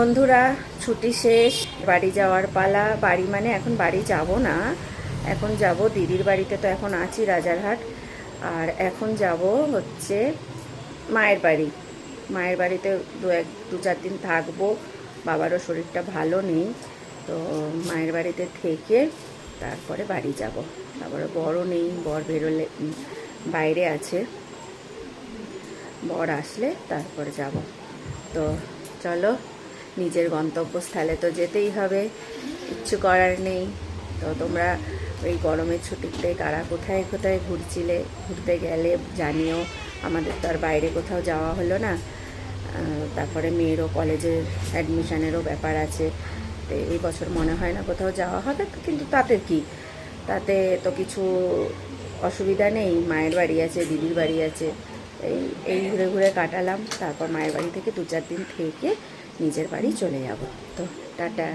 বন্ধুরা, ছুটি শেষ, বাড়ি যাওয়ার পালা। বাড়ি মানে এখন বাড়ি যাব না, এখন যাব দিদির বাড়িতে। তো এখন আছি রাজারহাট, আর এখন যাব হচ্ছে মায়ের বাড়ি। মায়ের বাড়িতে দু চার দিন থাকবো। বাবারও শরীরটা ভালো নেই, তো মায়ের বাড়িতে থেকে তারপরে বাড়ি যাব। তারপরে বড়ও নেই, বর বেরোলে বাইরে আছে, বর আসলে তারপরে যাব। তো চলো, নিজের গন্তব্যস্থলে তো যেতেই হবে, কিচ্ছু করার নেই। তো তোমরা ওই গরমের ছুটিতে কারা কোথায় কোথায় ঘুরতে গেলে জানিও। আমাদের তো আর বাইরে কোথাও যাওয়া হলো না। তারপরে মেয়েরও কলেজের অ্যাডমিশনেরও ব্যাপার আছে, তো এই বছর মনে হয় না কোথাও যাওয়া হবে। কিন্তু তাতে কি, তাতে তো কিছু অসুবিধা নেই। মায়ের বাড়ি আছে, দিদির বাড়ি আছে, এই ঘুরে ঘুরে কাটালাম। তারপর মায়ের বাড়ি থেকে দু চার দিন থেকে নিজের বাড়ি চলে যাব। তো টাটা।